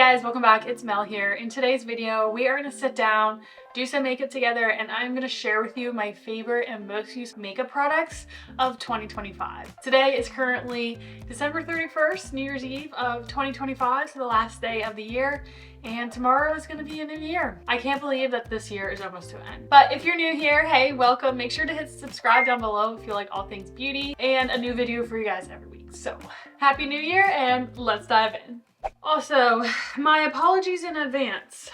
guys, welcome back. It's Mel here. In today's video, we are going to sit down, do some makeup together, and I'm going to share with you my favorite and most used makeup products of 2025. Today is currently December 31st, New Year's Eve of 2025, so the last day of the year, and tomorrow is going to be a new year. I can't believe that this year is almost to an end. But if you're new here, hey, welcome. Make sure to hit subscribe down below if you like all things beauty, and a new video for you guys every week. So, Happy New Year, and let's dive in. Also, my apologies in advance.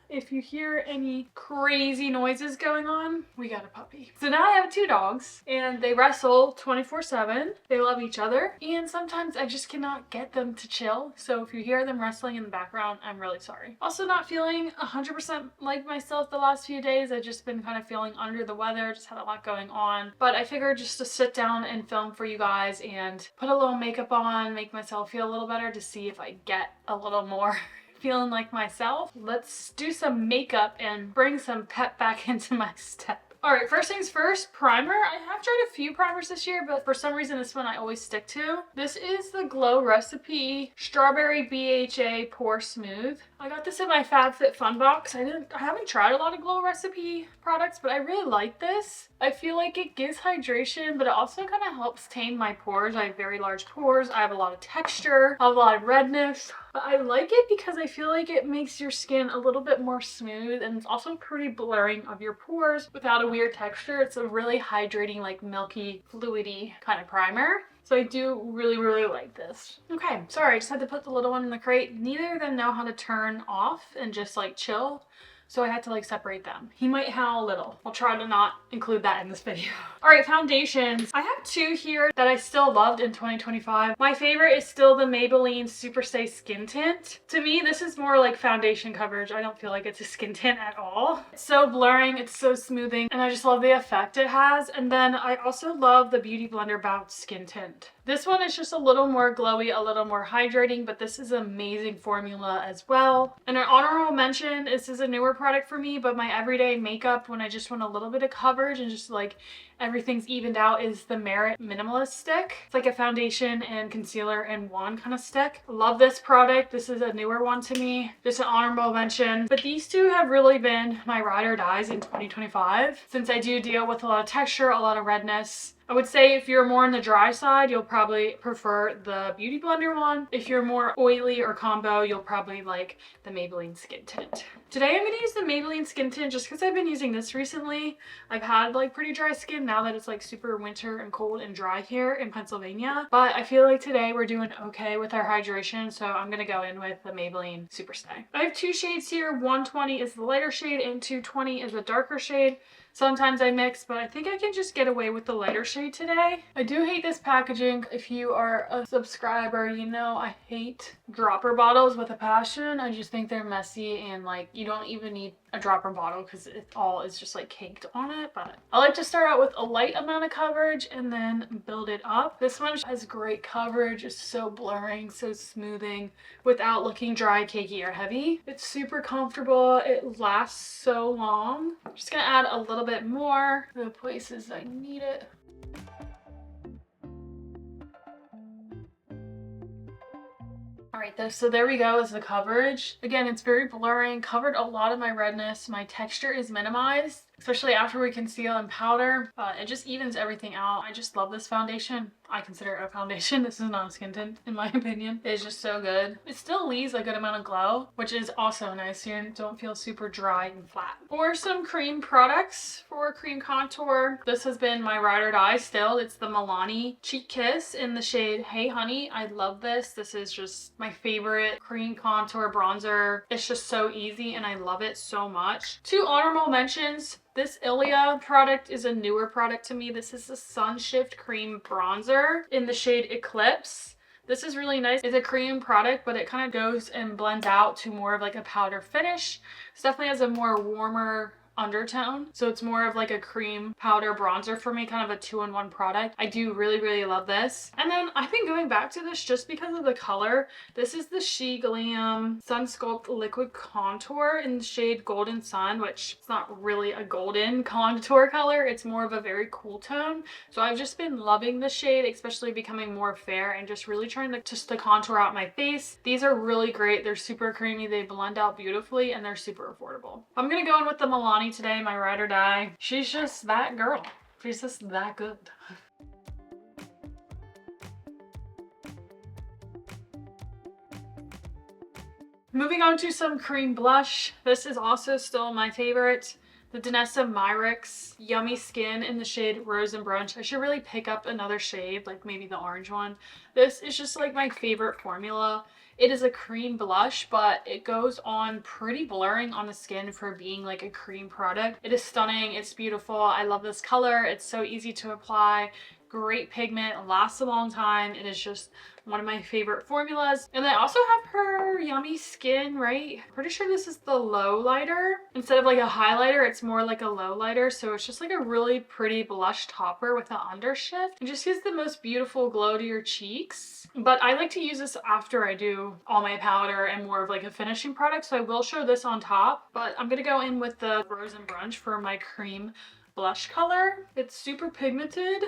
If you hear any crazy noises going on, we got a puppy. So now I have two dogs and they wrestle 24/7. They love each other and sometimes I just cannot get them to chill. So if you hear them wrestling in the background, I'm really sorry. Also not feeling 100% like myself the last few days. I've just been kind of feeling under the weather, just had a lot going on. But I figured just to sit down and film for you guys and put a little makeup on, make myself feel a little better to see if I get a little more feeling like myself. Let's do some makeup and bring some pep back into my step. Alright, first things first, primer. I have tried a few primers this year, but for some reason this one I always stick to. This is the Glow Recipe Strawberry BHA Pore Smooth. I got this in my FabFitFun box. I haven't tried a lot of Glow Recipe products, but I really like this. I feel like it gives hydration, but it also kind of helps tame my pores. I have very large pores. I have a lot of texture. I have a lot of redness. But I like it because I feel like it makes your skin a little bit more smooth and it's also pretty blurring of your pores without a weird texture. It's a really hydrating, like milky, fluidy kind of primer. So I do really like this. Okay, sorry, I just had to put the little one in the crate. Neither of them know how to turn off and just like chill. So I had to like separate them. He might howl a little. I'll try to not include that in this video. All right, foundations. I have two here that I still loved in 2025. My favorite is still the Maybelline Superstay Skin Tint. To me, this is more like foundation coverage. I don't feel like it's a skin tint at all. It's so blurring, it's so smoothing, and I just love the effect it has. And then I also love the Beauty Blender Bounce Skin Tint. This one is just a little more glowy, a little more hydrating, but this is an amazing formula as well. And an honorable mention, this is a newer product for me, but my everyday makeup when I just want a little bit of coverage and just like everything's evened out, is the Merit Minimalist Stick. It's like a foundation and concealer in one kind of stick. Love this product. This is a newer one to me. Just an honorable mention. But these two have really been my ride or dies in 2025. Since I do deal with a lot of texture, a lot of redness. I would say if you're more on the dry side, you'll probably prefer the Beauty Blender one. If you're more oily or combo, you'll probably like the Maybelline Skin Tint. Today I'm going to use the Maybelline Skin Tint just because I've been using this recently. I've had like pretty dry skin now that it's like super winter and cold and dry here in Pennsylvania. But I feel like today we're doing okay with our hydration, so I'm going to go in with the Maybelline Superstay. I have two shades here. 120 is the lighter shade and 220 is the darker shade. Sometimes I mix, but I think I can just get away with the lighter shade today. I do hate this packaging. If you are a subscriber, you know I hate dropper bottles with a passion. I just think they're messy and like you don't even need a dropper bottle because it all is just like caked on it. But I like to start out with a light amount of coverage and then build it up. This one has great coverage. It's so blurring, so smoothing without looking dry, cakey, or heavy. It's super comfortable. It lasts so long. I'm just gonna add a little bit more to the places I need it. Alright, so there we go, is the coverage. Again, it's very blurring, covered a lot of my redness. My texture is minimized, especially after we conceal and powder. It just evens everything out. I just love this foundation. I consider it a foundation. This is not a skin tint, in my opinion. It's just so good. It still leaves a good amount of glow, which is also nice. You don't feel super dry and flat. For some cream products for cream contour, this has been my ride or die still. It's the Milani Cheek Kiss in the shade Hey Honey. I love this. This is just my favorite cream contour bronzer. It's just so easy and I love it so much. Two honorable mentions. This Ilia product is a newer product to me. This is the Sunshift Cream Bronzer in the shade Eclipse. This is really nice. It's a cream product, but it kind of goes and blends out to more of like a powder finish. It definitely has a more warmer undertone. So it's more of like a cream powder bronzer for me, kind of a 2-in-1 product. I do really, really love this. And then I've been going back to this just because of the color. This is the She Glam Sun Sculpt Liquid Contour in the shade Golden Sun, which it's not really a golden contour color. It's more of a very cool tone. So I've just been loving the shade, especially becoming more fair and just really trying to contour out my face. These are really great. They're super creamy. They blend out beautifully and they're super affordable. I'm gonna go in with the Milani today, my ride or die. She's just that girl. She's just that good. Moving on to some cream blush. This is also still my favorite. The Danessa Myricks Yummy Skin in the shade Rose and Brunch. I should really pick up another shade, like maybe the orange one. This is just like my favorite formula. It is a cream blush, but it goes on pretty blurring on the skin for being like a cream product. It is stunning. It's beautiful. I love this color. It's so easy to apply. Great pigment, lasts a long time. It is just one of my favorite formulas. And I also have her Yummy Skin, right? Pretty sure this is the low lighter. Instead of like a highlighter, it's more like a low lighter. So it's just like a really pretty blush topper with an undershift. It just gives the most beautiful glow to your cheeks. But I like to use this after I do all my powder and more of like a finishing product. So I will show this on top, but I'm gonna go in with the Rose and Brunch for my cream blush color. It's super pigmented.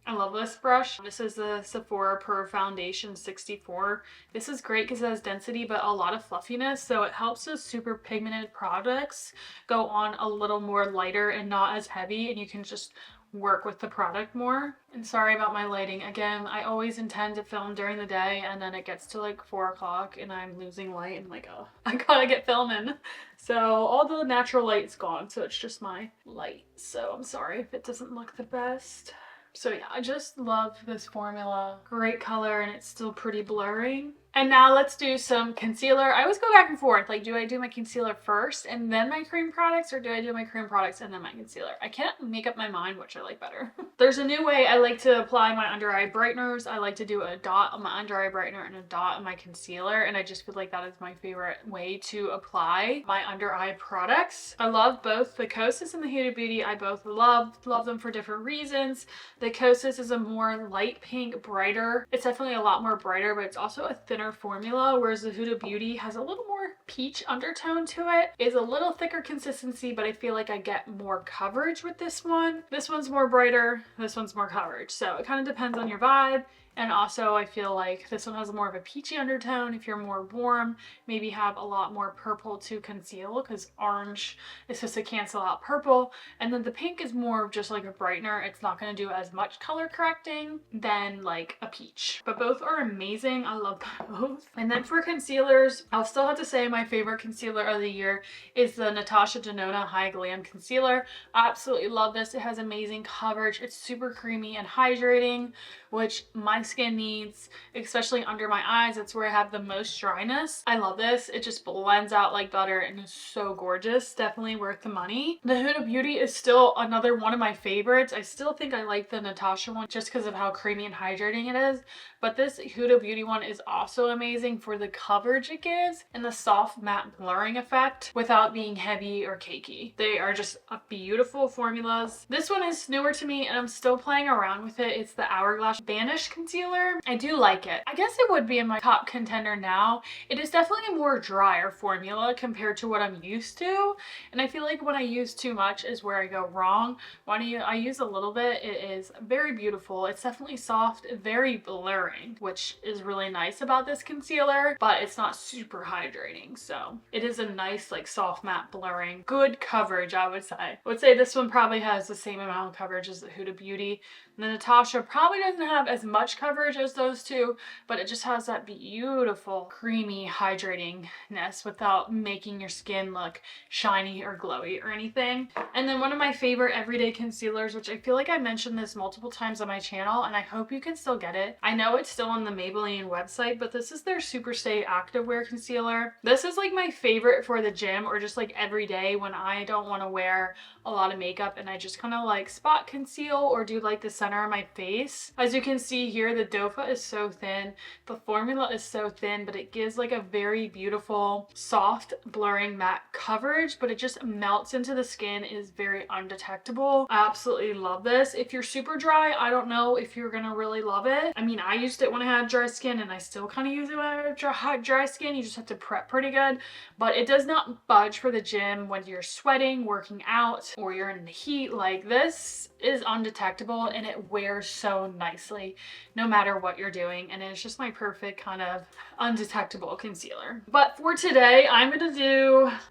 I love this brush. This is the Sephora Per Foundation 64. This is great because it has density but a lot of fluffiness, so it helps those super pigmented products go on a little more lighter and not as heavy, and you can just work with the product more. And sorry about my lighting. Again, I always intend to film during the day and then it gets to like 4 o'clock and I'm losing light and like, oh, I gotta get filming. So all the natural light's gone, so it's just my light. So I'm sorry if it doesn't look the best. So yeah, I just love this formula. Great color and it's still pretty blurring. And now let's do some concealer. I always go back and forth. Like, do I do my concealer first and then my cream products, or do I do my cream products and then my concealer? I can't make up my mind which I like better. There's a new way I like to apply my under eye brighteners. I like to do a dot on my under eye brightener and a dot on my concealer. And I just feel like that is my favorite way to apply my under eye products. I love both the Kosas and the Huda Beauty. I both love them for different reasons. The Kosas is a more light pink, brighter. It's definitely a lot more brighter, but it's also a thinner formula, whereas the Huda Beauty has a little more peach undertone to it. It's a little thicker consistency, but I feel like I get more coverage with this one. This one's more brighter, this one's more coverage. So it kind of depends on your vibe. And also I feel like this one has more of a peachy undertone. If you're more warm, maybe have a lot more purple to conceal, because orange is supposed to cancel out purple. And then the pink is more of just like a brightener. It's not going to do as much color correcting than like a peach. But both are amazing. I love both. And then for concealers, I'll still have to say my favorite concealer of the year is the Natasha Denona High Glam Concealer. I absolutely love this. It has amazing coverage. It's super creamy and hydrating, which my skin needs, especially under my eyes. That's where I have the most dryness. I love this. It just blends out like butter and is so gorgeous. Definitely worth the money. The Huda Beauty is still another one of my favorites. I still think I like the Natasha one just because of how creamy and hydrating it is. But this Huda Beauty one is also amazing for the coverage it gives and the soft matte blurring effect without being heavy or cakey. They are just beautiful formulas. This one is newer to me and I'm still playing around with it. It's the Hourglass Banish Concealer. I do like it. I guess it would be in my top contender now. It is definitely a more drier formula compared to what I'm used to. And I feel like when I use too much is where I go wrong. When I use a little bit, it is very beautiful. It's definitely soft, very blurring, which is really nice about this concealer, but it's not super hydrating. So it is a nice like soft matte blurring, good coverage, I would say. I would say this one probably has the same amount of coverage as the Huda Beauty. The Natasha probably doesn't have as much coverage as those two, but it just has that beautiful creamy hydratingness without making your skin look shiny or glowy or anything. And then one of my favorite everyday concealers, which I feel like I mentioned this multiple times on my channel and I hope you can still get it. I know it's still on the Maybelline website, but this is their Superstay Activewear Concealer. This is like my favorite for the gym or just like every day when I don't want to wear a lot of makeup and I just kind of like spot conceal or do like the center of my face. As you can see here, swear the dofa is so thin. The formula is so thin, but it gives like a very beautiful, soft, blurring matte coverage, but it just melts into the skin. It is very undetectable. I absolutely love this. If you're super dry, I don't know if you're gonna really love it. I mean, I used it when I had dry skin, and I still kind of use it when I have dry skin. You just have to prep pretty good, but it does not budge for the gym when you're sweating, working out, or you're in the heat. Like, this is undetectable and it wears so nicely no matter what you're doing, and it's just my perfect kind of undetectable concealer. But for today, I'm actually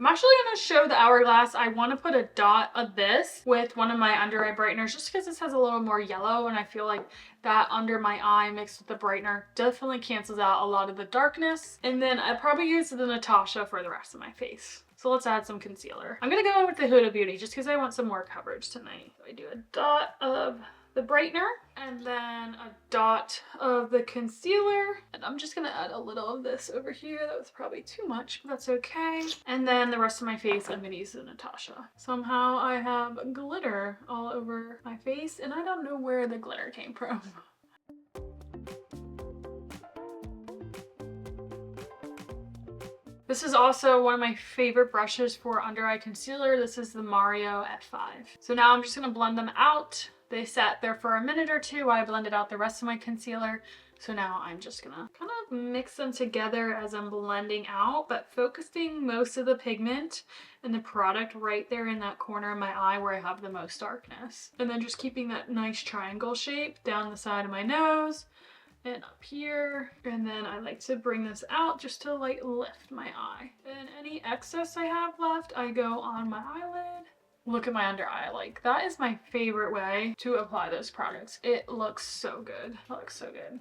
gonna show the Hourglass. I want to put a dot of this with one of my under eye brighteners just because this has a little more yellow, and I feel like that under my eye mixed with the brightener definitely cancels out a lot of the darkness. And then I probably use the Natasha for the rest of my face. So let's add some concealer. I'm gonna go in with the Huda Beauty just because I want some more coverage tonight. So I do a dot of the brightener and then a dot of the concealer. And I'm just gonna add a little of this over here. That was probably too much, but that's okay. And then the rest of my face, I'm gonna use the Natasha. Somehow I have glitter all over my face and I don't know where the glitter came from. This is also one of my favorite brushes for under eye concealer. This is the Mario F5. So now I'm just gonna blend them out. They sat there for a minute or two while I blended out the rest of my concealer. So now I'm just gonna kind of mix them together as I'm blending out, but focusing most of the pigment and the product right there in that corner of my eye where I have the most darkness. And then just keeping that nice triangle shape down the side of my nose and up here. And then I like to bring this out just to like lift my eye. And any excess I have left, I go on my eyelid. Look at my under eye. Like, that is my favorite way to apply those products. It looks so good. It looks so good.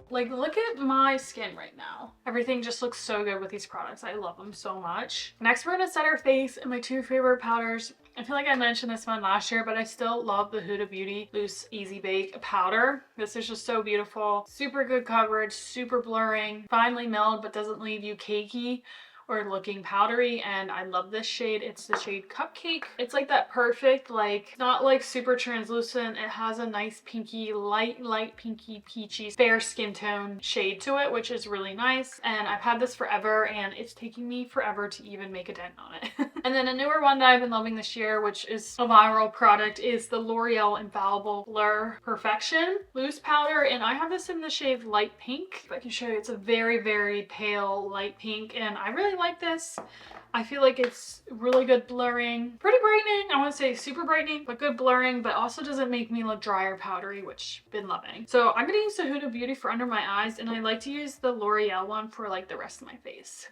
Like, look at my skin right now. Everything just looks so good with these products. I love them so much. Next, we're gonna set our face and my two favorite powders. I feel like I mentioned this one last year, but I still love the Huda Beauty Loose Easy Bake powder. This is just so beautiful. Super good coverage, super blurring, finely milled, but doesn't leave you cakey or looking powdery, and I love this shade. It's the shade Cupcake. It's like that perfect, like, not like super translucent. It has a nice pinky, light pinky, peachy, fair skin tone shade to it, which is really nice. And I've had this forever, and it's taking me forever to even make a dent on it. And then a newer one that I've been loving this year, which is a viral product, is the L'Oreal Infallible Blur Perfection Loose Powder, and I have this in the shade Light Pink. If I can show you, it's a very, very pale light pink, and I really like this. I feel like it's really good blurring, pretty brightening. I want to say super brightening, but good blurring, but also doesn't make me look dry or powdery, which I've been loving. So I'm gonna use the Huda Beauty for under my eyes, and I like to use the L'Oreal one for like the rest of my face.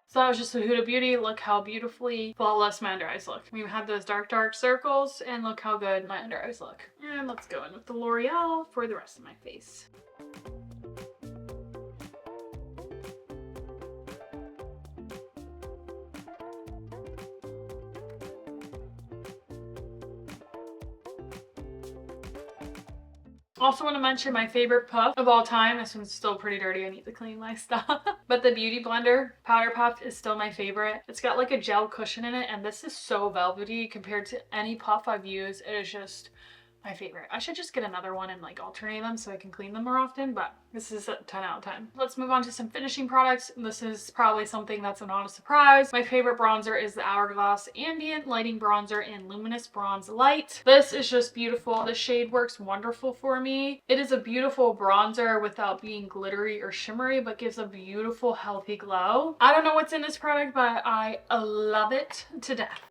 So that was just the Huda Beauty. Look how beautifully flawless my under eyes look. We've had those dark circles, and look how good my under eyes look. And let's go in with the L'Oreal for the rest of my face. Also want to mention my favorite puff of all time. This one's still pretty dirty. I need to clean my stuff. But the Beauty Blender Powder Puff is still my favorite. It's got like a gel cushion in it, and this is so velvety compared to any puff I've used. It is just my favorite. I should just get another one and like alternate them so I can clean them more often, but this is a 10 out of 10. Let's move on to some finishing products. This is probably something that's not a surprise. My favorite bronzer is the Hourglass Ambient Lighting Bronzer in Luminous Bronze Light. This is just beautiful. The shade works wonderful for me. It is a beautiful bronzer without being glittery or shimmery, but gives a beautiful, healthy glow. I don't know what's in this product, but I love it to death.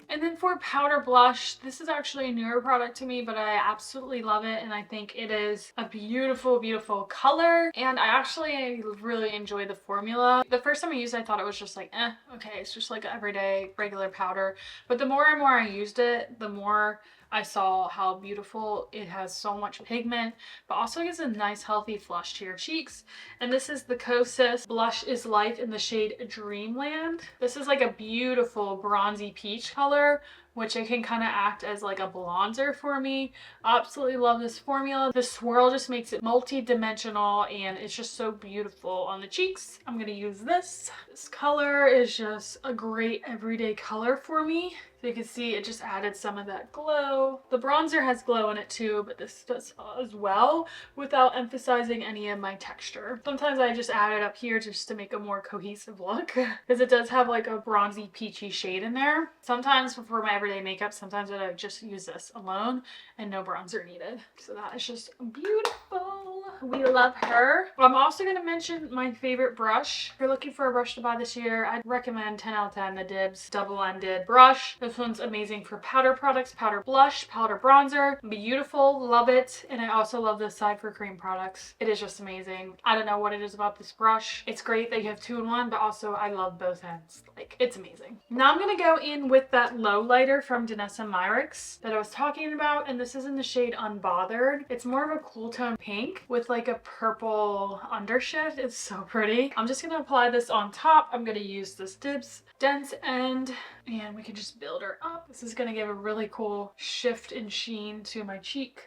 And then for powder blush, this is actually a newer product to me, but I absolutely love it, and I think it is a beautiful, beautiful color, and I actually really enjoy the formula. The first time I used it, I thought it was just like, okay, it's just like an everyday regular powder, but the more and more I used it, the more I saw how beautiful it has. So much pigment, but also gives a nice healthy flush to your cheeks. And this is the Kosas Blush is Life in the shade Dreamland. This is like a beautiful bronzy peach color which it can kind of act as like a bronzer for me. Absolutely love this formula. The swirl just makes it multi-dimensional and it's just so beautiful on the cheeks. I'm gonna use this. This color is just a great everyday color for me. So you can see it just added some of that glow. The bronzer has glow in it too, but this does as well without emphasizing any of my texture. Sometimes I just add it up here just to make a more cohesive look because it does have like a bronzy peachy shade in there. Sometimes for my everyday makeup, sometimes I just use this alone and no bronzer needed. So that is just beautiful. We love her. I'm also going to mention my favorite brush. If you're looking for a brush to buy this year, I'd recommend 10 out of 10 the Dibs double-ended brush. This one's amazing for powder products, powder blush, powder bronzer. Beautiful, love it. And I also love this side for cream products. It is just amazing. I don't know what it is about this brush. It's great that you have 2-in-1, but also I love both ends. Like, it's amazing. Now I'm gonna go in with that low lighter from Danessa Myricks that I was talking about, and this is in the shade Unbothered. It's more of a cool tone pink with like a purple undershift. It's so pretty. I'm just gonna apply this on top. I'm gonna use this Dibs dense end and we can just build her up. This is gonna give a really cool shift in sheen to my cheek.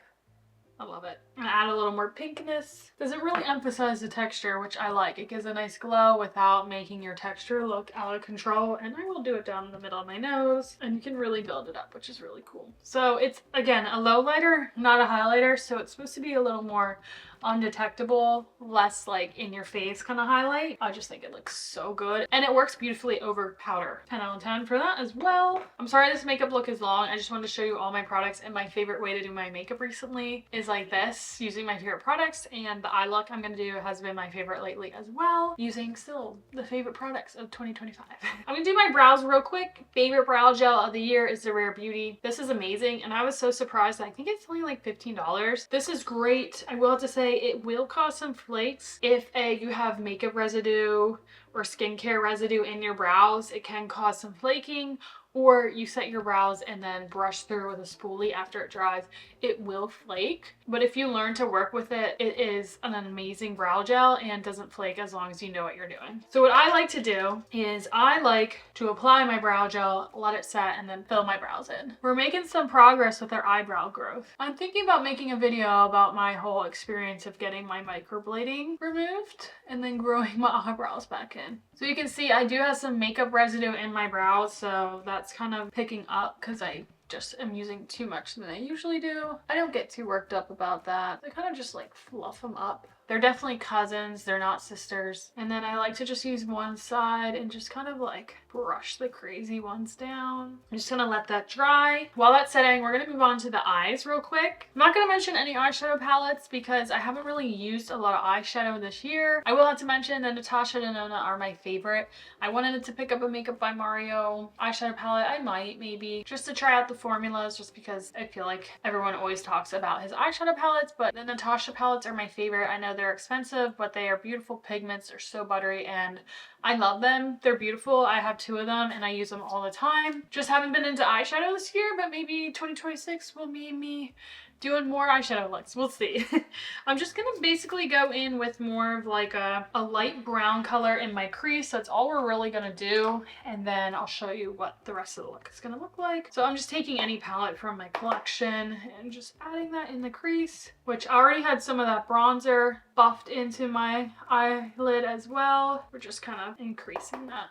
I love it. I'm gonna add a little more pinkness. Doesn't really emphasize the texture, which I like. It gives a nice glow without making your texture look out of control. And I will do it down the middle of my nose and you can really build it up, which is really cool. So it's, again, a low lighter, not a highlighter. So it's supposed to be a little more undetectable, less like in your face kind of highlight. I just think it looks so good and it works beautifully over powder. 10 out of 10 for that as well. I'm sorry this makeup look is long. I just wanted to show you all my products, and my favorite way to do my makeup recently is like this, using my favorite products, and the eye look I'm gonna do has been my favorite lately as well, using still the favorite products of 2025. I'm gonna do my brows real quick. Favorite brow gel of the year is the Rare Beauty. This is amazing and I was so surprised. I think it's only like $15. This is great. I will have to say it will cause some flakes if you have makeup residue or skincare residue in your brows. It can cause some flaking, or you set your brows and then brush through with a spoolie after it dries. It will flake, but if you learn to work with it, it is an amazing brow gel and doesn't flake as long as you know what you're doing. So what I like to do is I like to apply my brow gel, let it set, and then fill my brows in. We're making some progress with our eyebrow growth. I'm thinking about making a video about my whole experience of getting my microblading removed and then growing my eyebrows back in. So you can see I do have some makeup residue in my brows, so that's kind of picking up because I just am using too much than I usually do. I don't get too worked up about that. I kind of just like fluff them up. They're definitely cousins, they're not sisters. And then I like to just use one side and just kind of like brush the crazy ones down. I'm just gonna let that dry. While that's setting, we're gonna move on to the eyes real quick. I'm not gonna mention any eyeshadow palettes because I haven't really used a lot of eyeshadow this year. I will have to mention that Natasha and Nona are my favorite. I wanted to pick up a Makeup by Mario eyeshadow palette. I might, maybe, just to try out the formulas, just because I feel like everyone always talks about his eyeshadow palettes, but the Natasha palettes are my favorite. I know they're expensive, but they are beautiful pigments. They're so buttery and I love them. They're beautiful. I have 2 of them and I use them all the time. Just haven't been into eyeshadow this year, but maybe 2026 will be me doing more eyeshadow looks. We'll see. I'm just gonna basically go in with more of like a light brown color in my crease. That's all we're really gonna do. And then I'll show you what the rest of the look is gonna look like. So I'm just taking any palette from my collection and just adding that in the crease, which I already had some of that bronzer buffed into my eyelid as well. We're just kind of increasing that.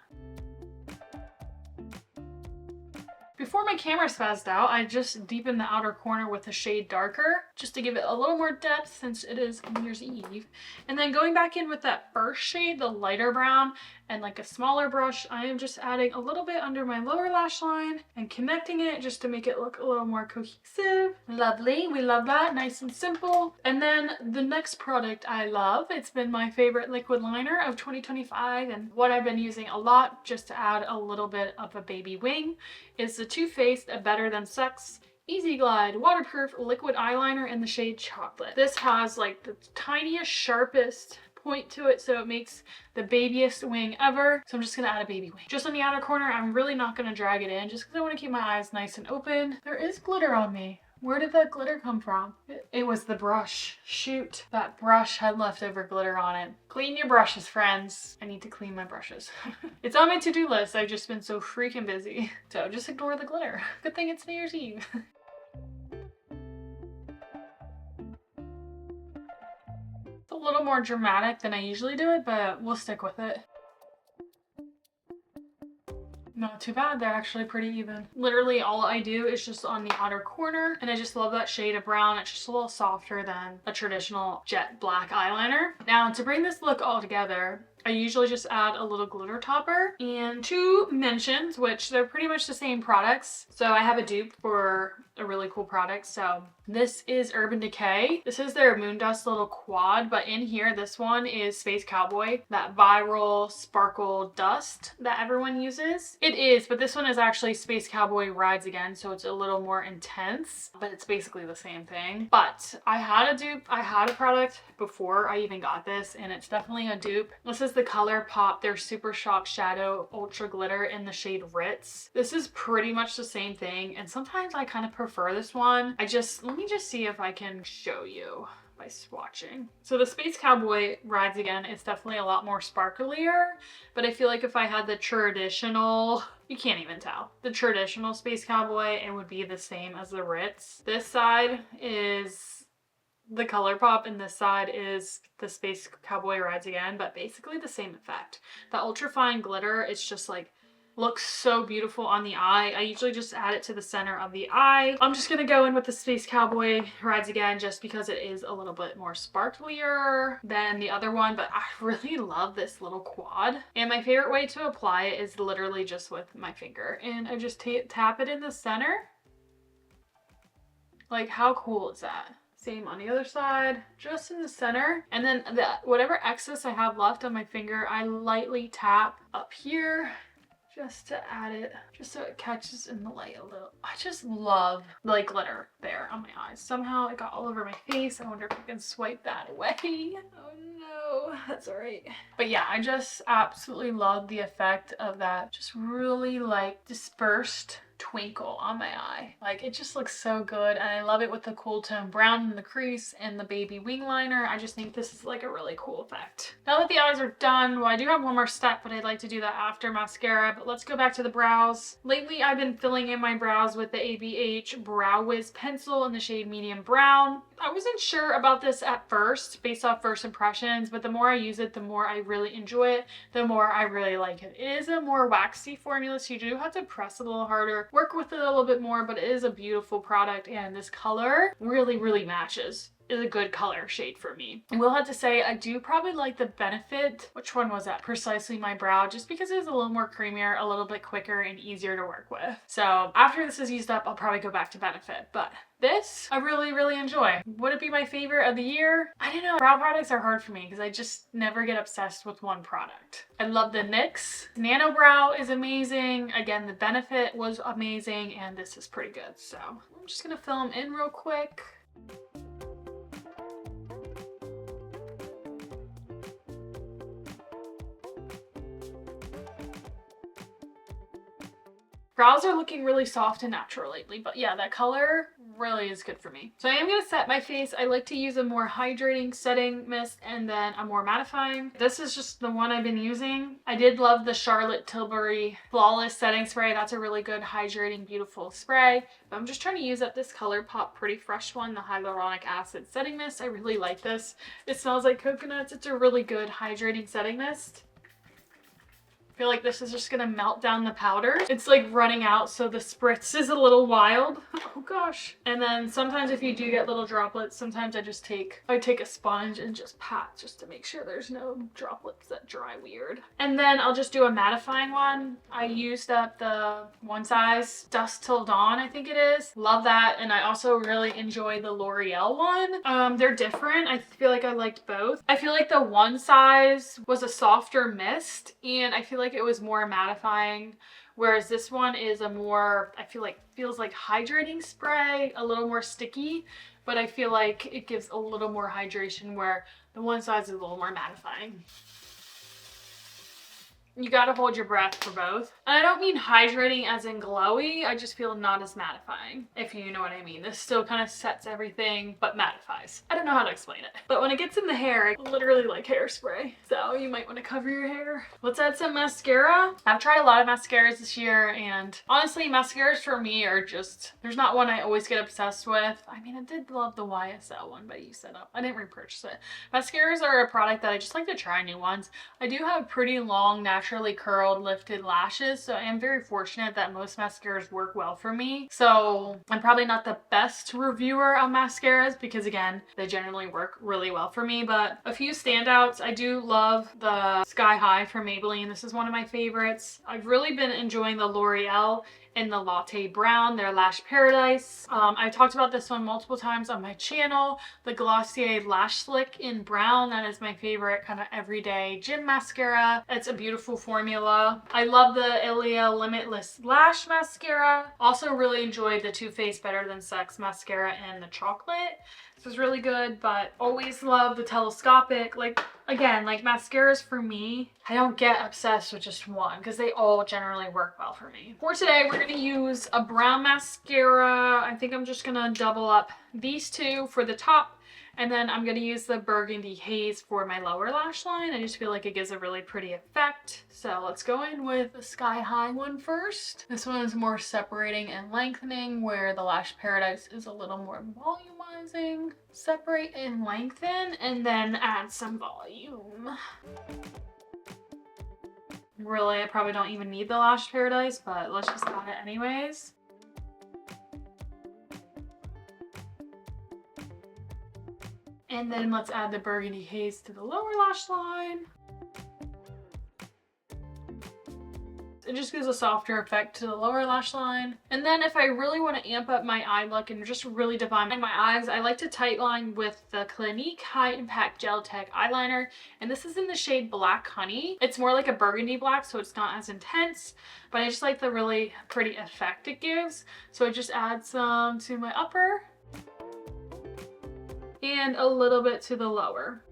Before my camera spazzed out, I just deepened the outer corner with a shade darker, just to give it a little more depth since it is New Year's Eve. And then going back in with that first shade, the lighter brown, and like a smaller brush, I am just adding a little bit under my lower lash line and connecting it just to make it look a little more cohesive. Lovely, we love that, nice and simple. And then the next product I love, it's been my favorite liquid liner of 2025 and what I've been using a lot just to add a little bit of a baby wing, is the Too Faced Better Than Sex Easy Glide Waterproof Liquid Eyeliner in the shade Chocolate. This has like the tiniest, sharpest point to it, so it makes the babiest wing ever. So I'm just gonna add a baby wing just on the outer corner. I'm really not gonna drag it in just because I want to keep my eyes nice and open. There is glitter on me. Where did that glitter come from? It was the brush. Shoot, that brush had leftover glitter on it. Clean your brushes, friends. I need to clean my brushes. It's on my to-do list. I've just been so freaking busy. So just ignore the glitter. Good thing it's New Year's Eve. It's a little more dramatic than I usually do it, but we'll stick with it. Not too bad, they're actually pretty even. Literally all I do is just on the outer corner, and I just love that shade of brown. It's just a little softer than a traditional jet black eyeliner. Now to bring this look all together, I usually just add a little glitter topper and two mentions, which they're pretty much the same products. So I have a dupe for a really cool product. So this is Urban Decay. This is their Moondust little quad, but in here, this one is Space Cowboy, that viral sparkle dust that everyone uses. It is, but this one is actually Space Cowboy Rides Again, so it's a little more intense, but it's basically the same thing. But I had a dupe, I had a product before I even got this, and it's definitely a dupe. This is the ColourPop, their Super Shock Shadow Ultra Glitter in the shade Ritz. This is pretty much the same thing, and sometimes I kind of prefer this one. Let me just see if I can show you by swatching. So the Space Cowboy Rides Again is definitely a lot more sparklier, but I feel like if I had the traditional, you can't even tell, the traditional Space Cowboy, it would be the same as the Ritz. This side is the ColourPop and this side is the Space Cowboy Rides Again, but basically the same effect. The ultra fine glitter, it's just like, looks so beautiful on the eye. I usually just add it to the center of the eye. I'm just gonna go in with the Space Cowboy Rides Again just because it is a little bit more sparklier than the other one, but I really love this little quad. And my favorite way to apply it is literally just with my finger. And I just tap it in the center. Like, how cool is that? Same on the other side, just in the center. And then whatever excess I have left on my finger, I lightly tap up here just to add it, just so it catches in the light a little. I just love the glitter there on my eyes. Somehow it got all over my face. I wonder if I can swipe that away. Oh no, that's all right. But yeah, I just absolutely love the effect of that just really like dispersed twinkle on my eye. Like, it just looks so good, and I love it with the cool tone brown in the crease and the baby wing liner. I just think this is like a really cool effect. Now that the eyes are done, well, I do have one more step, but I'd like to do that after mascara. But let's go back to the brows. Lately I've been filling in my brows with the ABH Brow Wiz pencil in the shade medium brown. I wasn't sure about this at first based off first impressions, but the more I use it, the more I really enjoy it, the more I really like it. It is a more waxy formula, so you do have to press a little harder, work with it a little bit more, but it is a beautiful product, and this color really matches. Is a good color shade for me. I will have to say I do probably like the Benefit. Which one was that? Precisely My Brow, just because it is a little more creamier, a little bit quicker, and easier to work with. So after this is used up, I'll probably go back to Benefit, but this I really enjoy. Would it be my favorite of the year? I don't know. Brow products are hard for me because I just never get obsessed with one product. I love the NYX Nano Brow is amazing. Again, the Benefit was amazing, and this is pretty good. So I'm just gonna fill them in real quick. Brows are looking really soft and natural lately, but yeah, that color really is good for me. So I am going to set my face. I like to use a more hydrating setting mist and then a more mattifying. This is just the one I've been using. I did love the Charlotte Tilbury Flawless Setting Spray. That's a really good hydrating, beautiful spray. But I'm just trying to use up this ColourPop Pretty Fresh one, the Hyaluronic Acid Setting Mist. I really like this. It smells like coconuts. It's a really good hydrating setting mist. I feel like this is just gonna melt down the powder. It's like running out, so the spritz is a little wild. Oh gosh. And then sometimes if you do get little droplets, sometimes I take a sponge and just pat just to make sure there's no droplets that dry weird. And then I'll just do a mattifying one. I used up the One Size Dusk Till Dawn, I think it is. Love that. And I also really enjoy the L'Oreal one. They're different. I feel like I liked both. I feel like the One Size was a softer mist, and I feel like it was more mattifying, whereas this one is a more, I feel like, feels like hydrating spray, a little more sticky, but I feel like it gives a little more hydration, where the One Size is a little more mattifying. You gotta hold your breath for both. And I don't mean hydrating as in glowy, I just feel not as mattifying, if you know what I mean. This still kind of sets everything, but mattifies. I don't know how to explain it. But when it gets in the hair, it's literally like hairspray. So you might want to cover your hair. Let's add some mascara. I've tried a lot of mascaras this year, and honestly, mascaras for me are just, there's not one I always get obsessed with. I mean, I did love the YSL one, but you said I didn't repurchase it. Mascaras are a product that I just like to try new ones. I do have pretty long, naturally curled, lifted lashes, so I am very fortunate that most mascaras work well for me. So I'm probably not the best reviewer on mascaras because, again, they generally work really well for me, but a few standouts. I do love the Sky High from Maybelline. This is one of my favorites. I've really been enjoying the L'Oreal in the Latte Brown, their Lash Paradise. I talked about this one multiple times on my channel. The Glossier Lash Slick in brown, that is my favorite kind of everyday gym mascara. It's a beautiful formula. I love the Ilia Limitless Lash Mascara. Also really enjoyed the Too Faced Better Than Sex Mascara and the chocolate. This was really good, but always love the telescopic. Like, again, like mascaras for me, I don't get obsessed with just one because they all generally work well for me. For today, we're gonna use a brown mascara. I think I'm just gonna double up these two for the top, and then I'm gonna use the Burgundy Haze for my lower lash line. I just feel like it gives a really pretty effect. So let's go in with the Sky High one first. This one is more separating and lengthening, where the Lash Paradise is a little more volumizing. Separate and lengthen, and then add some volume. Really, I probably don't even need the Lash Paradise, but let's just add it anyways. And then let's add the Burgundy Haze to the lower lash line. It just gives a softer effect to the lower lash line. And then if I really want to amp up my eye look and just really define my eyes, I like to tightline with the Clinique High Impact Gel Tech eyeliner. And this is in the shade Black Honey. It's more like a burgundy black, so it's not as intense, but I just like the really pretty effect it gives. So I just add some to my upper and a little bit to the lower.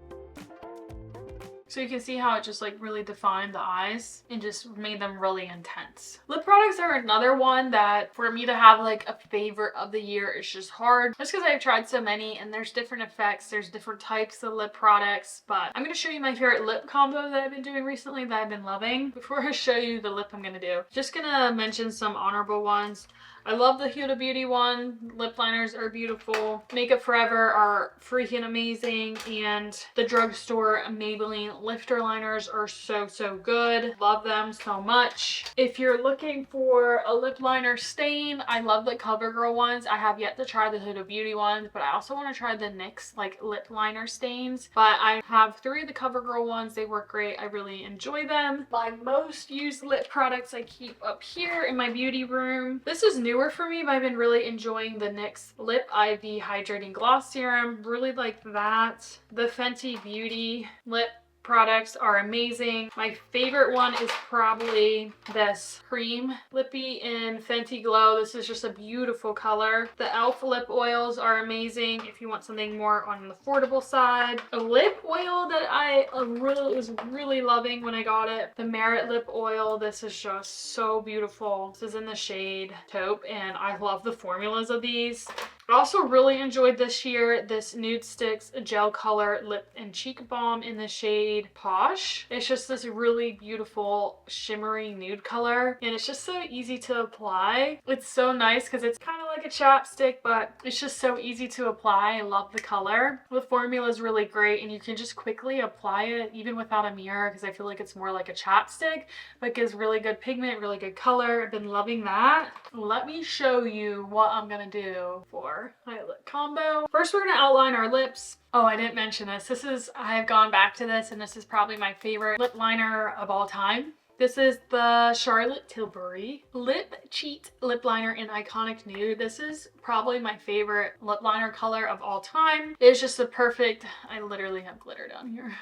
So you can see how it just like really defined the eyes and just made them really intense. Lip products are another one that for me to have like a favorite of the year is just hard. Just because I've tried so many and there's different effects, there's different types of lip products, but I'm going to show you my favorite lip combo that I've been doing recently that I've been loving. Before I show you the lip I'm going to do, just going to mention some honorable ones. I love the Huda Beauty one. Lip liners are beautiful. Makeup Forever are freaking amazing. And the drugstore Maybelline lifter liners are so good. Love them so much. If you're looking for a lip liner stain, I love the CoverGirl ones. I have yet to try the Huda Beauty ones, but I also want to try the NYX like lip liner stains. But I have 3 of the CoverGirl ones. They work great. I really enjoy them. My most used lip products I keep up here in my beauty room. This is newer for me, but I've been really enjoying the NYX Lip IV Hydrating Gloss Serum. Really like that. The Fenty Beauty lip products are amazing. My favorite one is probably this cream lippy in Fenty Glow. This is just a beautiful color. The e.l.f. lip oils are amazing if you want something more on an affordable side. A lip oil that I was really loving when I got it, the Merit lip oil. This is just so beautiful. This is in the shade Taupe, and I love the formulas of these. I also really enjoyed this year this Nude Sticks Gel Color Lip and Cheek Balm in the shade Posh. It's just this really beautiful shimmery nude color, and it's just so easy to apply. It's so nice because it's kind of like a chapstick, but it's just so easy to apply. I love the color. The formula is really great, and you can just quickly apply it even without a mirror because I feel like it's more like a chapstick, but gives really good pigment, really good color. I've been loving that. Let me show you what I'm gonna do for my lip combo. First, we're gonna outline our lips. Oh, I didn't mention this. I've gone back to this, and this is probably my favorite lip liner of all time. This is the Charlotte Tilbury Lip Cheat Lip Liner in Iconic Nude. This is probably my favorite lip liner color of all time. It's just the perfect, I literally have glitter down here.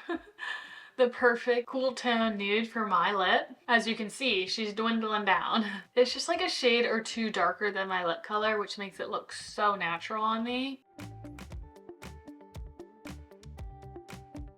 The perfect cool tone nude for my lip. As you can see, she's dwindling down. It's just like a shade or two darker than my lip color, which makes it look so natural on me.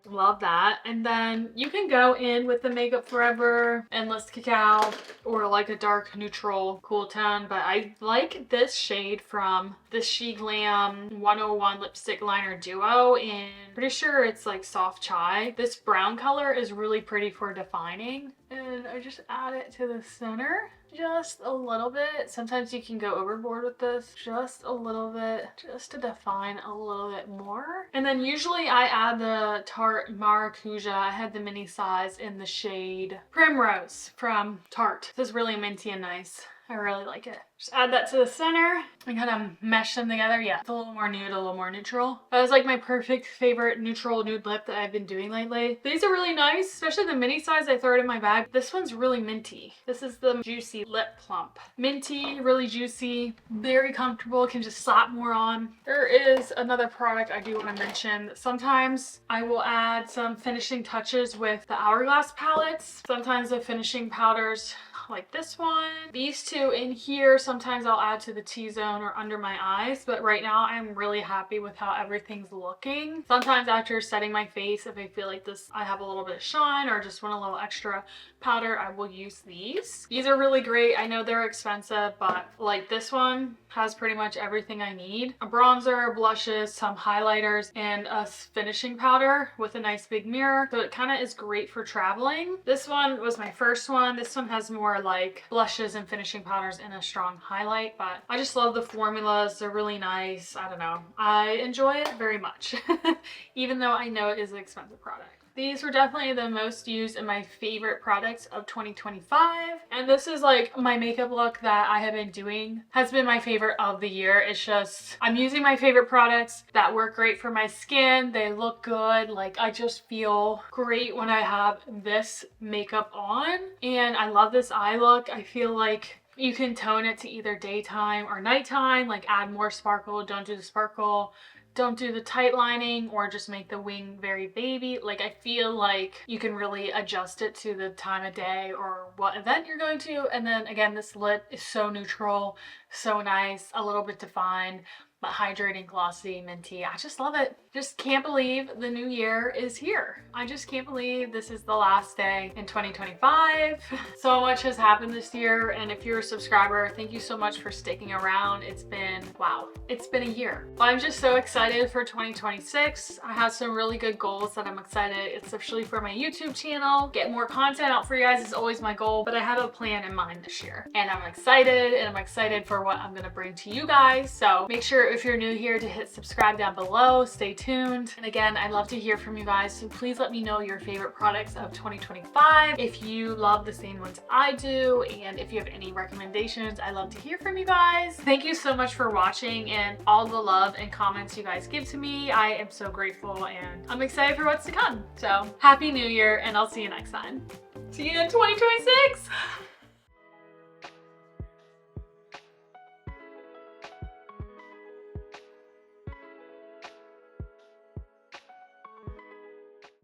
Love that. And then you can go in with the Makeup Forever Endless Cacao or like a dark neutral cool tone, but I like this shade from the She Glam 101 Lipstick Liner Duo, and pretty sure it's like soft chai. This brown color is really pretty for defining, and I just add it to the center. Just a little bit. Sometimes you can go overboard with this. Just a little bit, just to define a little bit more. And then usually I add the Tarte Maracuja. I had the mini size in the shade Primrose from Tarte. This is really minty and nice. I really like it. Just add that to the center and kind of mesh them together. Yeah, it's a little more nude, a little more neutral. That was like my perfect favorite neutral nude lip that I've been doing lately. These are really nice, especially the mini size. I throw it in my bag. This one's really minty. This is the Juicy Lip Plump. Minty, really juicy, very comfortable, can just slap more on. There is another product I do want to mention. Sometimes I will add some finishing touches with the Hourglass palettes. Sometimes the finishing powders like this one. These two in here, sometimes I'll add to the T-zone or under my eyes, but right now I'm really happy with how everything's looking. Sometimes after setting my face, if I feel like this, I have a little bit of shine or just want a little extra powder, I will use these. These are really great. I know they're expensive, but like this one has pretty much everything I need. A bronzer, blushes, some highlighters, and a finishing powder with a nice big mirror. So it kind of is great for traveling. This one was my first one. This one has more like blushes and finishing powders and a strong highlight, but I just love the formulas. They're really nice. I don't know. I enjoy it very much, even though I know it is an expensive product. These were definitely the most used and my favorite products of 2025. And this is like my makeup look that I have been doing, has been my favorite of the year. It's just, I'm using my favorite products that work great for my skin. They look good. Like I just feel great when I have this makeup on. And I love this eye look. I feel like you can tone it to either daytime or nighttime, like add more sparkle, don't do the sparkle. Don't do the tight lining or just make the wing very baby. Like I feel like you can really adjust it to the time of day or what event you're going to. And then again, this lip is so neutral, so nice, a little bit defined, but hydrating, glossy, minty. I just love it. Just can't believe the new year is here. I just can't believe this is the last day in 2025. So much has happened this year, and if you're a subscriber, thank you so much for sticking around. It's been, wow, it's been a year. I'm just so excited for 2026. I have some really good goals that I'm excited, especially for my YouTube channel. Get more content out for you guys is always my goal, but I have a plan in mind this year. And I'm excited for what I'm gonna bring to you guys. So make sure if you're new here to hit subscribe down below. Stay tuned. And again, I'd love to hear from you guys, so please let me know your favorite products of 2025. If you love the same ones I do, and if you have any recommendations, I'd love to hear from you guys. Thank you so much for watching and all the love and comments you guys give to me. I am so grateful and I'm excited for what's to come. So happy new year, and I'll see you next time. See you in 2026.